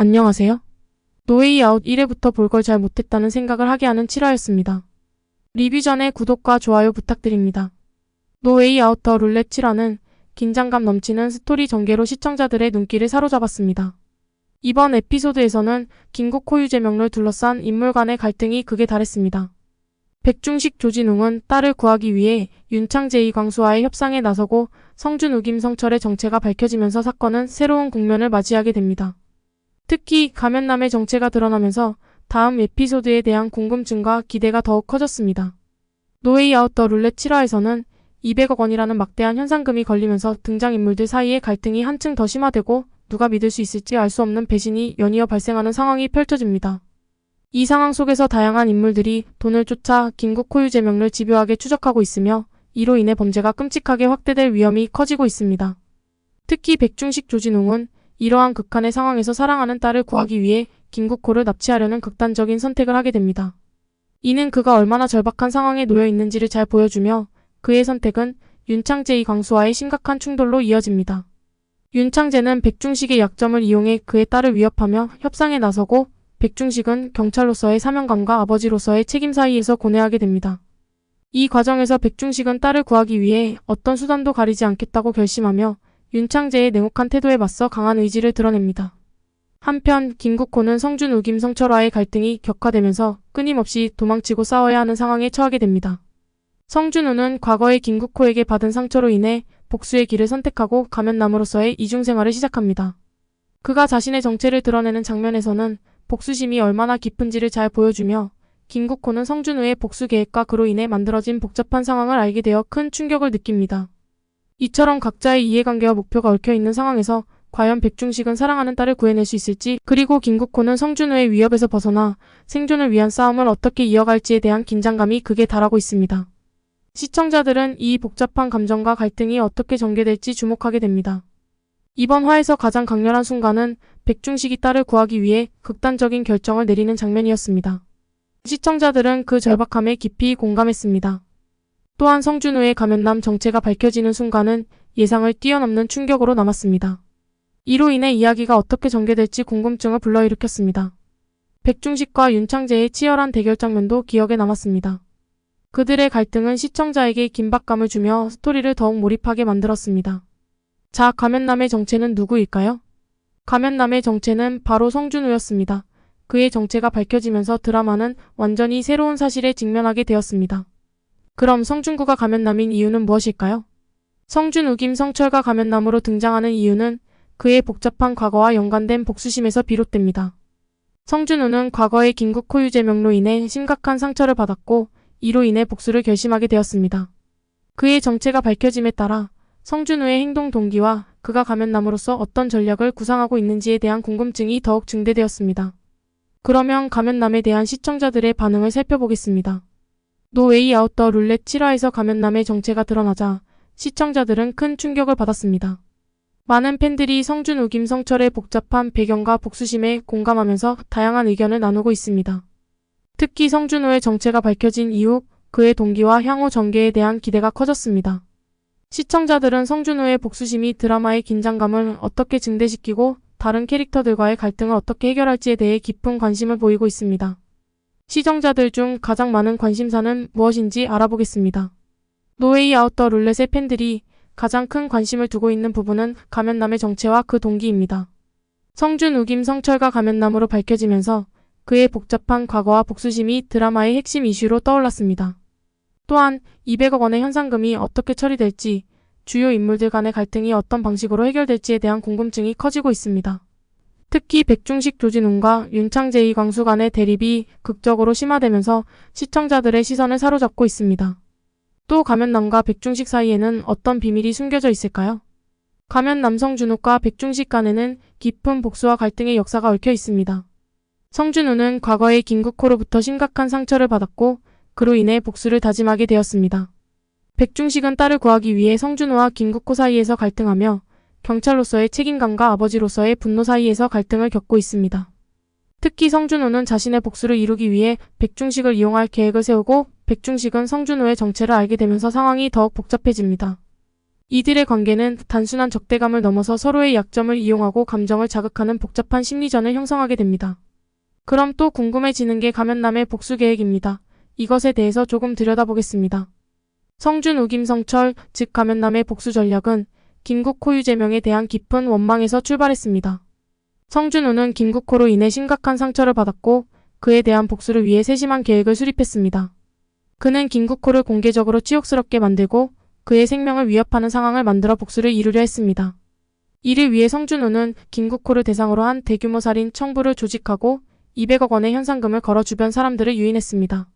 안녕하세요. 노웨이 아웃 1회부터 볼 걸 잘 못했다는 생각을 하게 하는 7화였습니다. 리뷰 전에 구독과 좋아요 부탁드립니다. 노웨이 아웃 더 룰렛 7화는 긴장감 넘치는 스토리 전개로 시청자들의 눈길을 사로잡았습니다. 이번 에피소드에서는 긴국 호유 제명을 둘러싼 인물 간의 갈등이 극에 달했습니다. 백중식 조진웅은 딸을 구하기 위해 윤창 제2광수와의 협상에 나서고 성준 우김 성철의 정체가 밝혀지면서 사건은 새로운 국면을 맞이하게 됩니다. 특히 가면남의 정체가 드러나면서 다음 에피소드에 대한 궁금증과 기대가 더욱 커졌습니다. 노웨이 아웃 더 룰렛 7화에서는 200억 원이라는 막대한 현상금이 걸리면서 등장인물들 사이의 갈등이 한층 더 심화되고 누가 믿을 수 있을지 알 수 없는 배신이 연이어 발생하는 상황이 펼쳐집니다. 이 상황 속에서 다양한 인물들이 돈을 쫓아 긴국 호유 제명을 집요하게 추적하고 있으며 이로 인해 범죄가 끔찍하게 확대될 위험이 커지고 있습니다. 특히 백중식 조진웅은 이러한 극한의 상황에서 사랑하는 딸을 구하기 위해 긴국호를 납치하려는 극단적인 선택을 하게 됩니다. 이는 그가 얼마나 절박한 상황에 놓여 있는지를 잘 보여주며 그의 선택은 윤창제의 광수와의 심각한 충돌로 이어집니다. 윤창제는 백중식의 약점을 이용해 그의 딸을 위협하며 협상에 나서고 백중식은 경찰로서의 사명감과 아버지로서의 책임 사이에서 고뇌하게 됩니다. 이 과정에서 백중식은 딸을 구하기 위해 어떤 수단도 가리지 않겠다고 결심하며 윤창제의 냉혹한 태도에 맞서 강한 의지를 드러냅니다. 한편 긴국호는 성준 우김 성철와의 갈등이 격화되면서 끊임없이 도망치고 싸워야 하는 상황에 처하게 됩니다. 성준우는 과거의 긴국호에게 받은 상처로 인해 복수의 길을 선택하고 가면남으로서의 이중생활을 시작합니다. 그가 자신의 정체를 드러내는 장면에서는 복수심이 얼마나 깊은지를 잘 보여주며 긴국호는 성준우의 복수 계획과 그로 인해 만들어진 복잡한 상황을 알게 되어 큰 충격을 느낍니다. 이처럼 각자의 이해관계와 목표가 얽혀있는 상황에서 과연 백중식은 사랑하는 딸을 구해낼 수 있을지, 그리고 긴국호는 성준우의 위협에서 벗어나 생존을 위한 싸움을 어떻게 이어갈지에 대한 긴장감이 극에 달하고 있습니다. 시청자들은 이 복잡한 감정과 갈등이 어떻게 전개될지 주목하게 됩니다. 이번 화에서 가장 강렬한 순간은 백중식이 딸을 구하기 위해 극단적인 결정을 내리는 장면이었습니다. 시청자들은 그 절박함에 깊이 공감했습니다. 또한 성준우의 가면남 정체가 밝혀지는 순간은 예상을 뛰어넘는 충격으로 남았습니다. 이로 인해 이야기가 어떻게 전개될지 궁금증을 불러일으켰습니다. 백중식과 윤창제의 치열한 대결 장면도 기억에 남았습니다. 그들의 갈등은 시청자에게 긴박감을 주며 스토리를 더욱 몰입하게 만들었습니다. 자, 가면남의 정체는 누구일까요? 가면남의 정체는 바로 성준우였습니다. 그의 정체가 밝혀지면서 드라마는 완전히 새로운 사실에 직면하게 되었습니다. 그럼 성준구가 가면남인 이유는 무엇일까요? 성준 우김 성철과 가면남으로 등장하는 이유는 그의 복잡한 과거와 연관된 복수심에서 비롯됩니다. 성준우는 과거의 긴국 호유 제명로 인해 심각한 상처를 받았고 이로 인해 복수를 결심하게 되었습니다. 그의 정체가 밝혀짐에 따라 성준우의 행동 동기와 그가 가면남으로서 어떤 전략을 구상하고 있는지에 대한 궁금증이 더욱 증대되었습니다. 그러면 가면남에 대한 시청자들의 반응을 살펴보겠습니다. 노웨이 아웃 더 룰렛 7화에서 가면남의 정체가 드러나자 시청자들은 큰 충격을 받았습니다. 많은 팬들이 성준 우김 성철의 복잡한 배경과 복수심에 공감하면서 다양한 의견을 나누고 있습니다. 특히 성준우의 정체가 밝혀진 이후 그의 동기와 향후 전개에 대한 기대가 커졌습니다. 시청자들은 성준우의 복수심이 드라마의 긴장감을 어떻게 증대시키고 다른 캐릭터들과의 갈등을 어떻게 해결할지에 대해 깊은 관심을 보이고 있습니다. 시청자들 중 가장 많은 관심사는 무엇인지 알아보겠습니다. 노웨이 아웃 더 룰렛의 팬들이 가장 큰 관심을 두고 있는 부분은 가면남의 정체와 그 동기입니다. 성준 우김 성철과 가면남으로 밝혀지면서 그의 복잡한 과거와 복수심이 드라마의 핵심 이슈로 떠올랐습니다. 또한 200억 원의 현상금이 어떻게 처리될지, 주요 인물들 간의 갈등이 어떤 방식으로 해결될지에 대한 궁금증이 커지고 있습니다. 특히 백중식 조진웅과 윤창제의 광수 간의 대립이 극적으로 심화되면서 시청자들의 시선을 사로잡고 있습니다. 또 가면남과 백중식 사이에는 어떤 비밀이 숨겨져 있을까요? 가면남 성준우과 백중식 간에는 깊은 복수와 갈등의 역사가 얽혀 있습니다. 성준우는 과거의 긴국호로부터 심각한 상처를 받았고 그로 인해 복수를 다짐하게 되었습니다. 백중식은 딸을 구하기 위해 성준우와 긴국호 사이에서 갈등하며 경찰로서의 책임감과 아버지로서의 분노 사이에서 갈등을 겪고 있습니다. 특히 성준우는 자신의 복수를 이루기 위해 백중식을 이용할 계획을 세우고 백중식은 성준우의 정체를 알게 되면서 상황이 더욱 복잡해집니다. 이들의 관계는 단순한 적대감을 넘어서 서로의 약점을 이용하고 감정을 자극하는 복잡한 심리전을 형성하게 됩니다. 그럼 또 궁금해지는 게 가면남의 복수 계획입니다. 이것에 대해서 조금 들여다보겠습니다. 성준우 김성철, 즉 가면남의 복수 전략은 김국호 유재명에 대한 깊은 원망에서 출발했습니다. 성준우는 김국호로 인해 심각한 상처를 받았고 그에 대한 복수를 위해 세심한 계획을 수립했습니다. 그는 김국호를 공개적으로 치욕스럽게 만들고 그의 생명을 위협하는 상황을 만들어 복수를 이루려 했습니다. 이를 위해 성준우는 김국호를 대상으로 한 대규모 살인 청부를 조직하고 200억 원의 현상금을 걸어 주변 사람들을 유인했습니다.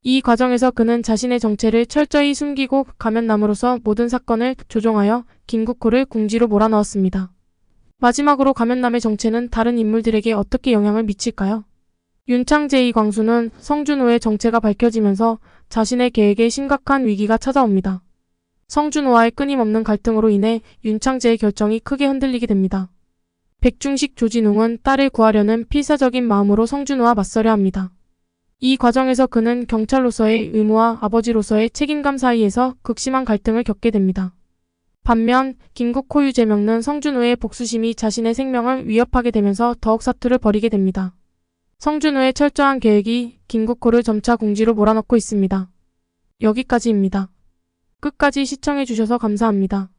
이 과정에서 그는 자신의 정체를 철저히 숨기고 가면남으로서 모든 사건을 조종하여 김국호를 궁지로 몰아넣었습니다. 마지막으로 가면남의 정체는 다른 인물들에게 어떻게 영향을 미칠까요? 윤창재 이광수는 성준우의 정체가 밝혀지면서 자신의 계획에 심각한 위기가 찾아옵니다. 성준우와의 끊임없는 갈등으로 인해 윤창재의 결정이 크게 흔들리게 됩니다. 백중식 조진웅은 딸을 구하려는 필사적인 마음으로 성준우와 맞서려 합니다. 이 과정에서 그는 경찰로서의 의무와 아버지로서의 책임감 사이에서 극심한 갈등을 겪게 됩니다. 반면 김국호 유재명은 성준우의 복수심이 자신의 생명을 위협하게 되면서 더욱 사투를 벌이게 됩니다. 성준우의 철저한 계획이 김국호를 점차 궁지로 몰아넣고 있습니다. 여기까지입니다. 끝까지 시청해주셔서 감사합니다.